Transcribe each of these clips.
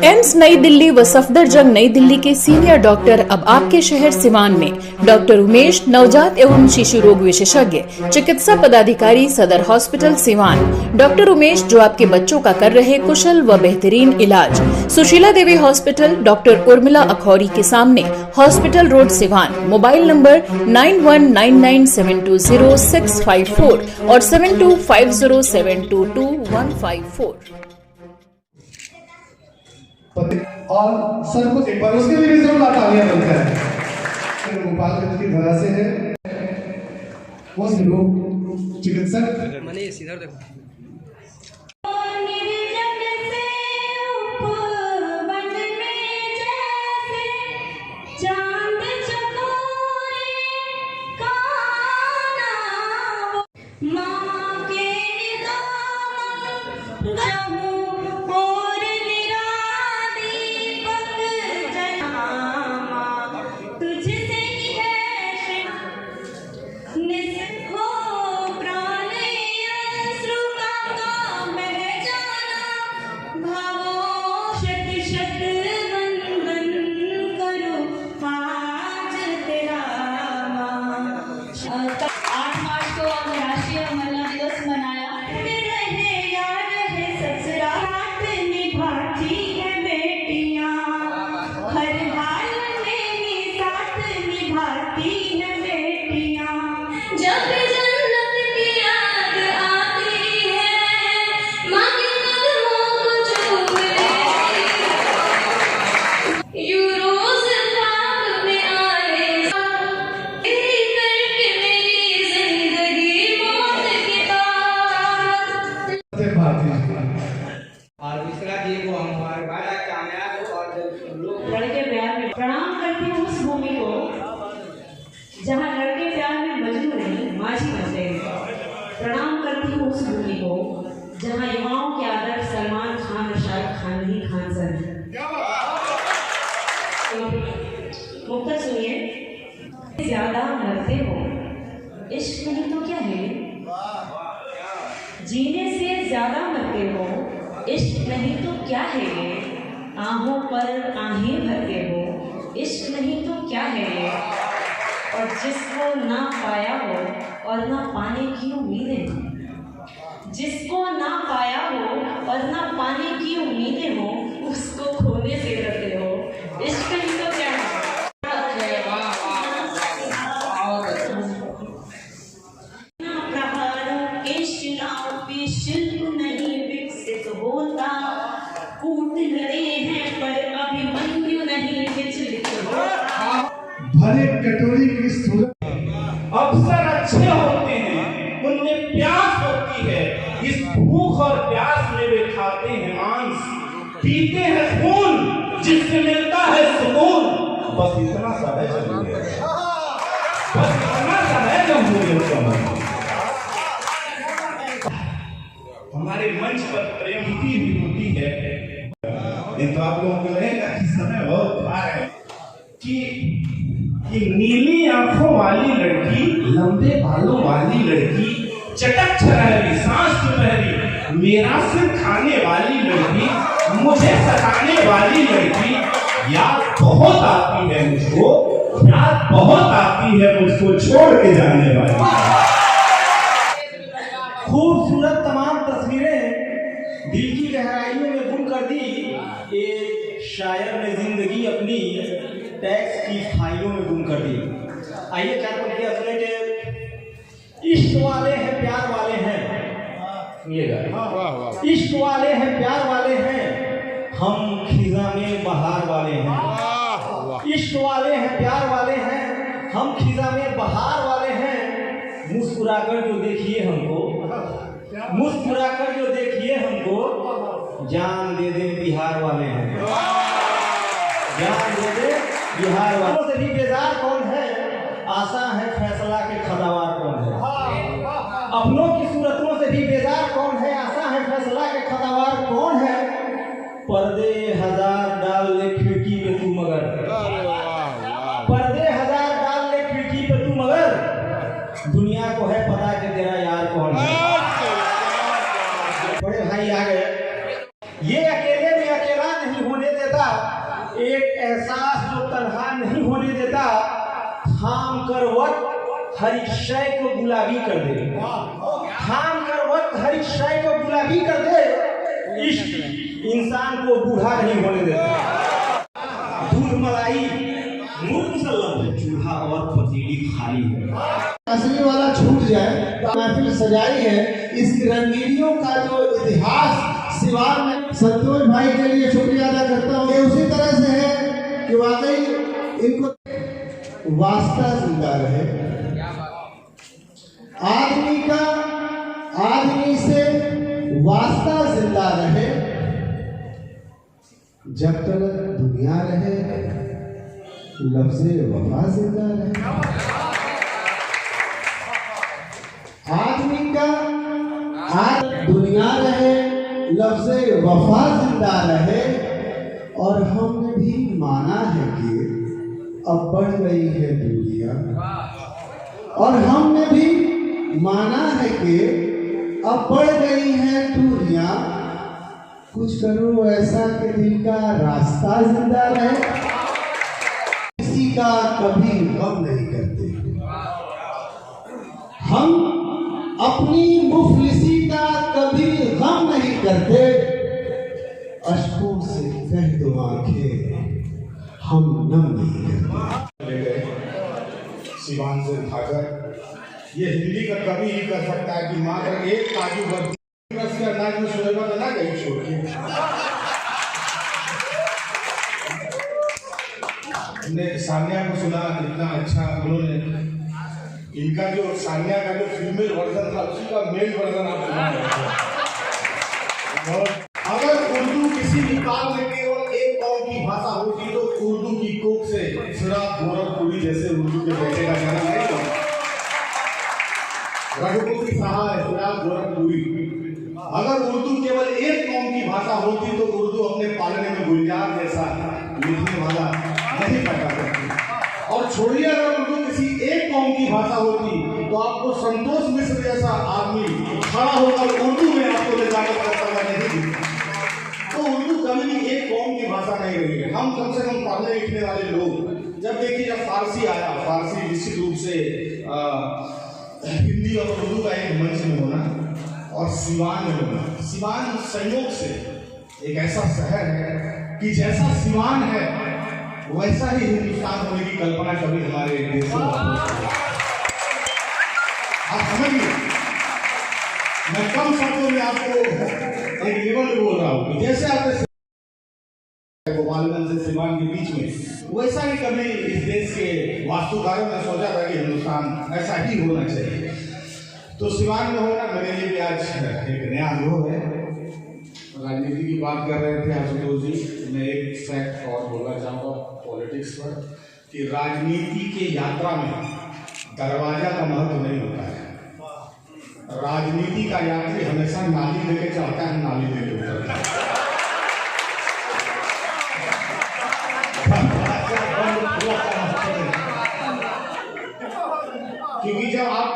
AIIMS नई दिल्ली व सफदरजंग नई दिल्ली के सीनियर डॉक्टर अब आपके शहर सिवान में। डॉक्टर उमेश, नवजात एवं शिशु रोग विशेषज्ञ, चिकित्सा पदाधिकारी, सदर हॉस्पिटल सिवान। डॉक्टर उमेश जो आपके बच्चों का कर रहे कुशल व बेहतरीन इलाज। सुशीला देवी हॉस्पिटल, डॉक्टर उर्मिला अखौरी के सामने, hospital road Siwan. Mobile number 9199720654 और 7250722154। और सर को एक बार उसके लिए भी जरूर तालियां बनकर है। गोपालगंज की धरा से है वो लोग चिकित्सक मने सीधा देखो। और दूसरा जी को हमारे बड़ा कामयाब हो और लड़के प्यार में प्रणाम करती हूँ उस भूमि को जहाँ लड़के प्यार में मजनू नहीं माझी बनते हैं। प्रणाम करती हूँ उस भूमि को जहाँ युवाओं के आदर्श सलमान खान और शाहरुख खान नहीं खान सर हैं। मुक्ता सुनिए, ज्यादा मरते हो इश्क नहीं तो क्या है, जीने से ज्यादा मरते हो इश्क नहीं तो क्या है ये, आहों पर आहें भरते हो इश्क नहीं तो क्या है ये, और जिसको ना पाया हो और ना पाने की उम्मीदें हो, जिसको ना पाया हो और ना पाने की उम्मीदें हो उसको खोने से डरते हो इश्क नहीं तो क्या है। शिल्प नहीं विकसित होता, कूट लड़े हैं पर अभिमन्यु नहीं विचलित होता। भरे कटोरी की सूरत अवसर अच्छे होते हैं, उनमें प्यास होती है, इस भूख और प्यास में वे खाते हैं मांस, पीते हैं खून जिससे मिलता है सुकून। बस इतना सा है जमहूरियत, बस इतना सा है जमहूरियत का मतलब। हमारे मंच पर प्रेम की भी होती है, ये तो आप लोगों को लगेगा कि समय बहुत पार है कि नीली आंखों वाली लड़की, लंबे बालों वाली लड़की, चटक छरहरी सांस सुनहरी, मेरा सिर खाने वाली लड़की, मुझे सताने वाली लड़की, याद बहुत आती है मुझको, याद बहुत आती है मुझको छोड़ के जाने वाली। खूबसूरत तमाम तस्वीरें दिल की गहराइयों में गुम कर दी एक शायर ने जिंदगी अपनी टैक्स की फाइलों में गुम कर दी। आइए क्या बोलते हैं सुने के इश्क वाले हैं प्यार वाले हैं, सुनिएगा, इश्क वाले हैं प्यार वाले हैं, हम खिजा में बहार वाले हैं। इश्क वाले हैं प्यार वाले हैं, हम खिजा में बहार वाले हैं। मुस्कुराकर जो देखिए हमको, मुस्कुराकर जो देखिए हमको, जान दे दे बिहार वाले हैं, जान दे दे बिहार वालों से भी बेजार कौन है, आशा है फैसला के खदावार कौन है। अपनों की सूरतों से भी बेजार कौन है, आशा है फैसला के खदावार कौन है। पर्दे हजार डाल ले खिड़की में तू मगर, पर्दे हजार डाल ले खिड़की पे तू मगर, दुनिया को है पता कि तेरा यार कौन है। बड़े भाई आ गए, ये अकेले में अकेला नहीं होने कर वक्त हर एक शय को गुलाबी कर दे, थाम कर वक्त हर एक शय को गुलाबी कर दे। इश्क इंसान को बूढ़ा नहीं होने देता। दूध मलाई मुसल्लम, चूल्हा और पतीली खाली है। असली वाला छूट जाए तो महफिल सजाई है। इस रंगीनियों का जो इतिहास सिवान में, संतोष भाई के लिए शुक्रिया अदा करता हूँ। ये उसी तरह से है कि वाकई इनको वास्ता जिंदा रहे, आदमी का आदमी से वास्ता जिंदा रहे, जब तक दुनिया रहे लफ्ज़े वफा जिंदा रहे। आदमी का आज दुनिया रहे, लफ्ज़े वफा जिंदा रहे। और हमने भी माना है कि अब बढ़ गई है दूरियां, और हमने भी माना है कि अब बढ़ गई है दूरियां। कुछ करो ऐसा कि दिल का रास्ता जिंदा रहे, किसी का कभी गम नहीं करते हम, अपनी मुफलिसी का कभी गम नहीं करते। अश्कों से कह दो आंखें हम नम नहीं करते। ले गए सिवान से उठाकर, ये हिंदी का कवि ही कर सकता है कि मात्र एक काजू बर्फी के अंदाज में सोएगा तो ना कहीं छोड़ के। हमने सान्या को सुना, इतना अच्छा उन्होंने, इनका जो सान्या का जो फीमेल वर्जन था उसी का मेल वर्जन आप सुना रहे थे। और अगर उर्दू किसी भी काल में केवल एक कौम की भाषा होती तो उर्दू की कोख से सिराज गोरखपुरी जैसे उर्दू के बेटे का जन्म नहीं हुआ। रघुपति सहाय सिराज गोरखपुरी, अगर उर्दू केवल एक कौम की भाषा होती तो उर्दू अपने पालने में गुलजार जैसा लिखने वाला नहीं पैदा करती। और छोड़िए अगर उर्दू किसी एक कौम की भाषा होती तो आपको संतोष मिश्र जैसा आदमी खड़ा होकर उर्दू में आपको ले जाकर करता हुआ नहीं दिखता। तो उर्दू कभी भी एक कौम की भाषा नहीं रही है। हम कम से कम पढ़ने लिखने वाले लोग जब देखिए, जब फारसी आया, फारसी निश्चित रूप से हिंदी और उर्दू का एक मंच में होना और सिवान में होना। सिवान संयोग से एक ऐसा शहर है कि जैसा सिवान है वैसा ही हिंदुस्तान होने की कल्पना कभी हमारे देश में आप समझिए। मैं कम शब्दों में आपको एक लेवल बोल रहा हूँ कि जैसे आपने गोपालगंज से सिवान के बीच में, वैसा ही कभी इस देश के वास्तुकारों ने सोचा था कि हिंदुस्तान ऐसा ही होना चाहिए। तो सिवान में होना मेरे लिए भी आज एक नया अनुभव है। राजनीति की बात कर रहे थे आशुतोष जी, मैं एक फैक्ट और बोलना चाहूँगा पॉलिटिक्स पर कि राजनीति के यात्रा में दरवाजा का महत्व नहीं होता है। राजनीति का यात्री हमेशा नाली लेके चलता है, नाली लेके उतरता है। क्योंकि जब आप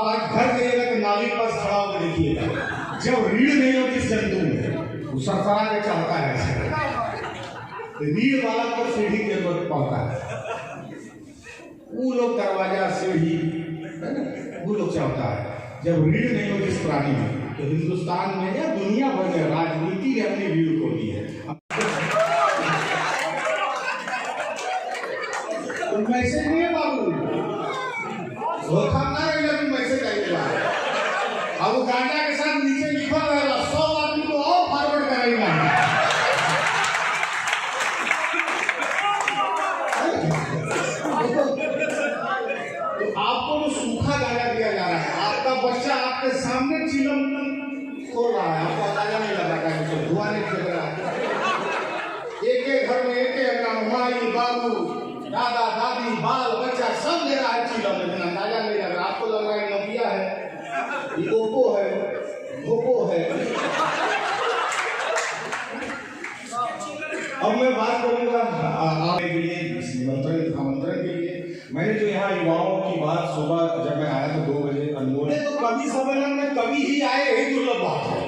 आज घर जाइएगा तो नाली के पास खड़ा होकर देखिएगा, जब रीढ़ नहीं होती इस जंतु में, वो सरसरा के चलता है। रीढ़ वाला पर सीढ़ी की जरूरत पड़ता है। वो लोग दरवाजा सीढ़ी वो लोग चलता है। जब रीढ़ नहीं होती इस प्राणी में, तो हिंदुस्तान में या दुनिया भर में राजनीति ने अपनी रीढ़ को दी है। मैसेज नहीं है बाबू, धोखा ना रहेगा कि मैसेज आएगा। अब वो गांजा के साथ नीचे लिखा रहेगा, 100 आदमी को और फॉरवर्ड करेगा। तो आपको जो सूखा गांजा दिया जा रहा है, आपका बच्चा आपके सामने चिलम खोल रहा है, आपको अंदाजा नहीं लगा रहा है, धुआं नहीं चल रहा है। एक घर में एक माई बाबू दादा दादी बाल बच्चा सब ले रहा है चिलम, लेकिन अंदाजा नहीं लग रहा। आपको लग रहा है नोकिया है, ये ओप्पो है, भोपो है। अब मैं बात करूंगा आपके लिए आमंत्रण के लिए। मैंने जो यहाँ युवाओं की बात सुबह जब मैं आया था 2 बजे अनमोल, तो कवि सम्मेलन में कवि ही आए, यही दुर्लभ बात है।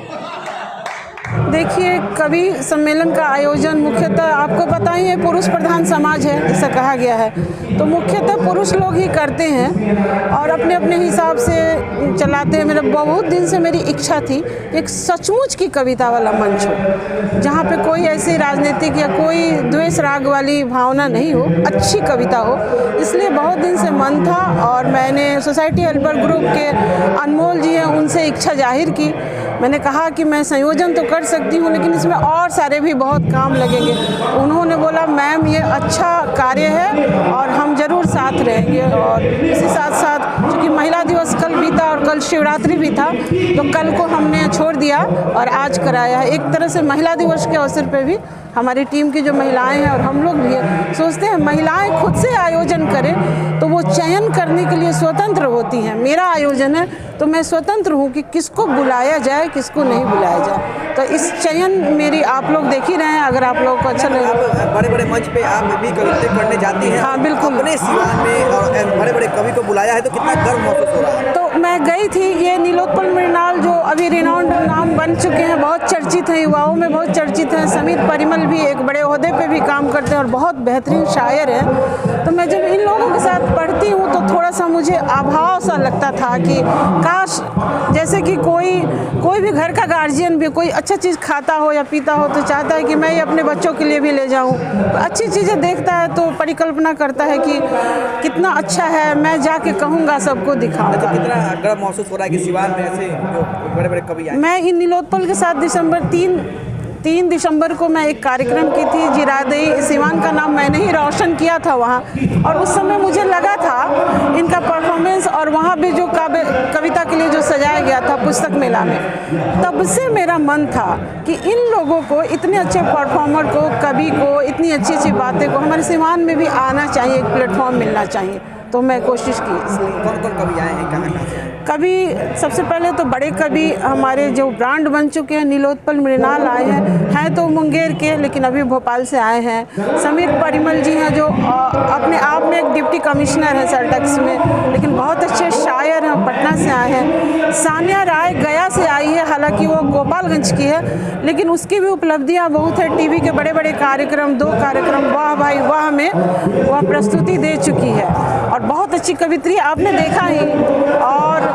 देखिए, कवि सम्मेलन का आयोजन मुख्यतः आपको पता ही है, पुरुष प्रधान समाज है, ऐसा कहा गया है, तो मुख्यतः पुरुष लोग ही करते हैं और अपने अपने हिसाब से चलाते हैं। मेरा बहुत दिन से मेरी इच्छा थी एक सचमुच की कविता वाला मंच हो, जहाँ पे कोई ऐसी राजनीतिक या कोई द्वेष राग वाली भावना नहीं हो, अच्छी कविता हो। इसलिए बहुत दिन से मन था और मैंने सोसाइटी हेल्पर ग्रुप के अनमोल जी हैं, उनसे इच्छा जाहिर की। मैंने कहा कि मैं संयोजन तो कर सकती हूँ, लेकिन इसमें और सारे भी बहुत काम लगेंगे। उन्होंने बोला, मैम ये अच्छा कार्य है और हम ज़रूर साथ रहेंगे। और इसी साथ साथ चूँकि महिला दिवस कल भी था और कल शिवरात्रि भी था, तो कल को हमने छोड़ दिया और आज कराया है। एक तरह से महिला दिवस के अवसर पर भी हमारी टीम की जो महिलाएं हैं और हम लोग भी हैं, सोचते हैं महिलाएं खुद से आयोजन करें तो वो चयन करने के लिए स्वतंत्र होती हैं। मेरा आयोजन है तो मैं स्वतंत्र हूँ कि किसको बुलाया जाए, किसको नहीं बुलाया जाए। तो इस चयन मेरी आप लोग देख ही रहे हैं। अगर आप लोगों को अच्छा लगे, बड़े बड़े मंच पे आप भी कविता करने जाती हैं। हाँ, बिल्कुल। अपने सिवान में और बड़े बड़े कवि को बुलाया है तो कितना गर्व महसूस हो रहा है? तो मैं गई थी, ये नीलोत्पल मृणाल जो अभी रिनाउंड नाम बन चुके हैं, बहुत चर्चित हैं, युवाओं में बहुत चर्चित हैं। समीर परिमल भी एक बड़े ओहदे पे भी काम करते हैं और बहुत बेहतरीन शायर हैं। तो मैं जब इन लोगों के साथ पढ़ती हूँ तो थोड़ा सा मुझे अभाव सा लगता था कि काश जैसे कि कोई भी घर का गार्जियन भी कोई अच्छा चीज़ खाता हो या पीता हो तो चाहता है कि मैं ये अपने बच्चों के लिए भी ले जाऊँ। अच्छी चीज़ें देखता है तो परिकल्पना करता है कि कितना अच्छा है, मैं जाके कहूँगा, सबको दिखाऊंगा। तो कितना गर्व महसूस हो रहा है कि सिवान में ऐसे जो बड़े बड़े कवि आए? मैं इन नीलोत्पल के साथ 3 दिसंबर को मैं एक कार्यक्रम की थी, जिरादई सिवान का नाम मैंने ही रोशन किया था वहाँ। और उस समय मुझे लगा था इनका परफॉर्मेंस और वहाँ भी जो कविता के लिए जो सजाया गया था पुस्तक मेला में, तब से मेरा मन था कि इन लोगों को, इतने अच्छे परफॉर्मर को, कवि को, इतनी अच्छी अच्छी बातें को हमारे सिवान में भी आना चाहिए, एक प्लेटफॉर्म मिलना चाहिए। तो मैं कोशिश की। इसलिए कौन कौन कवि आए हैं, कहाँ से? कवि सबसे पहले तो बड़े कवि हमारे जो ब्रांड बन चुके हैं, नीलोत्पल मृणाल आए हैं तो मुंगेर के, लेकिन अभी भोपाल से आए हैं। समीर परिमल जी हैं जो अपने आप में एक डिप्टी कमिश्नर हैं सरटक्स में, लेकिन बहुत अच्छे शायर हैं, पटना से आए हैं। सानिया राय गया से आई है, हालांकि वो गोपालगंज की है, लेकिन उसकी भी उपलब्धियाँ बहुत है। टीवी के बड़े बड़े कार्यक्रम, 2 कार्यक्रम वाह भाई वाह में वह प्रस्तुति दे चुकी है और बहुत अच्छी कवित्री आपने देखा ही। और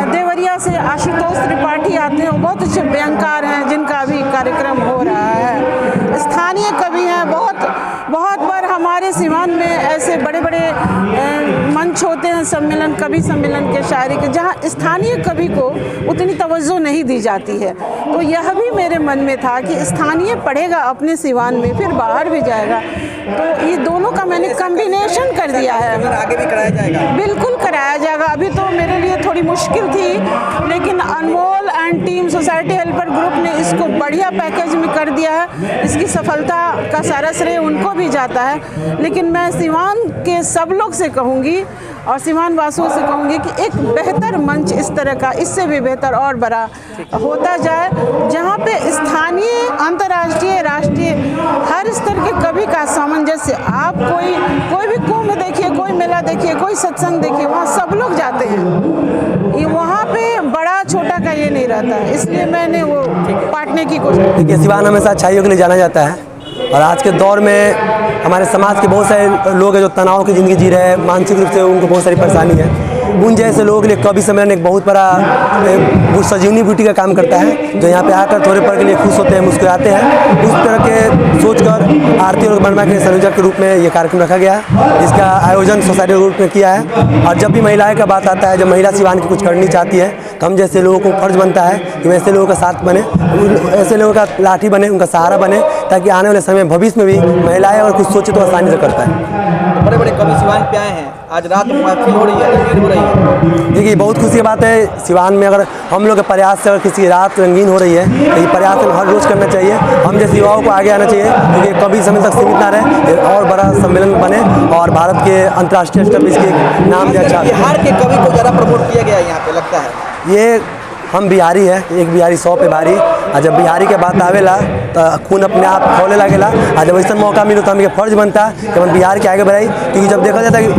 देवरिया से आशुतोष त्रिपाठी आते हैं, वो बहुत अच्छे व्यंगकार हैं जिनका भी कार्यक्रम हो रहा है। स्थानीय कवि हैं, बहुत बार हमारे सिवान में ऐसे बड़े बड़े मंच होते हैं, सम्मेलन, कवि सम्मेलन के, शायरी के, जहाँ स्थानीय कवि को उतनी तवज्जो नहीं दी जाती है। तो यह भी मेरे मन में था कि स्थानीय पढ़ेगा अपने सिवान में, फिर बाहर भी जाएगा। तो ये दोनों का मैंने कॉम्बिनेशन कर दिया है। आगे भी कराया जाएगा? बिल्कुल कराया जाएगा। अभी तो मेरे लिए थोड़ी मुश्किल थी, लेकिन Anmol and team society helper group ने इसको बढ़िया पैकेज में कर दिया है। इसकी सफलता का सारा श्रेय उनको भी जाता है। लेकिन मैं सिवान के सब लोग से कहूँगी और सिवान वासियों से कहूँगी कि एक बेहतर मंच इस तरह का, इससे भी बेहतर और बड़ा होता जाए, जहाँ पे स्थानीय, अंतर्राष्ट्रीय, राष्ट्रीय हर स्तर के कवि का सामंजस्य। आप कोई भी कुंभ देखिए, कोई मेला देखिए, कोई सत्संग देखिए, वहाँ सब लोग जाते हैं। ये वहाँ पे बड़ा छोटा का ये नहीं रहता है, इसलिए मैंने वो बांटने की कोशिश। देखिए, सिवान हमेशा अच्छाइयों के लिए जाना जाता है और आज के दौर में हमारे समाज के बहुत सारे लोग हैं जो तनाव की ज़िंदगी जी रहे हैं, मानसिक रूप से उनको बहुत सारी परेशानी है। उन जैसे लोगों के लिए कवि सम्मेलन एक बहुत बड़ा सजीवनी बूटी का काम करता है, जो यहाँ पे आकर थोड़े पल के लिए खुश होते हैं, मुस्कुराते हैं। उस तरह के सोचकर आरती और वर्मा के संयोजक के रूप में ये कार्यक्रम रखा गया है, जिसका आयोजन सोसाइटी ग्रुप ने किया है। और जब भी महिलाएं का बात आता है, जब महिला सिवान की कुछ करनी चाहती है, तो हम जैसे लोगों को फर्ज बनता है कि वैसे लोगों का साथ बने, ऐसे लोगों का लाठी बने, उनका सहारा बने, ताकि आने वाले समय भविष्य में भी महिलाएं अगर कुछ सोचे तो आसानी से कर पाए। बड़े बड़े कवि सिवान पे आए हैं, आज रात महफिल हो रही है, रंगीन हो रही है। देखिए, बहुत खुशी की बात है। सिवान में अगर हम लोग के प्रयास से अगर किसी की रात रंगीन हो रही है, तो ये प्रयास हमें हर रोज़ करना चाहिए। हम जैसे युवाओं को आगे आना चाहिए, क्योंकि कभी सम्मेलन तक सीमित ना रहे, और बड़ा सम्मेलन बने और भारत के अंतर्राष्ट्रीय स्तर पर इसके नाम भी अच्छा। बिहार के कवि को ज़्यादा प्रमोट किया गया यहाँ पे लगता है। ये हम बिहारी है, एक बिहारी 100 पे भारी। और जब बिहारी के बात आवेला तो खून अपने आप खोले लगेला। और जब ऐसा मौका मिले तो हमें फर्ज बनता है कि हम बिहार के आगे बढ़ाई, क्योंकि जब देखा जाता है कि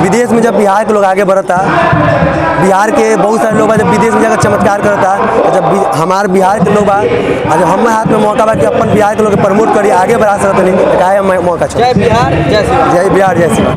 विदेश में जब बिहार के लोग आगे बढ़ता, बिहार के बहुत सारे लोग जब विदेश में जाकर चमत्कार करता, तो जब हमारे बिहार के लोग और जब हमारे हाथ में मौका बा कि अपन बिहार के लोग प्रमोट करिए, आगे बढ़ा सकते नहीं, काहे हम मौका। जय बिहार जय श्री राम। जय बिहार जय श्री राम।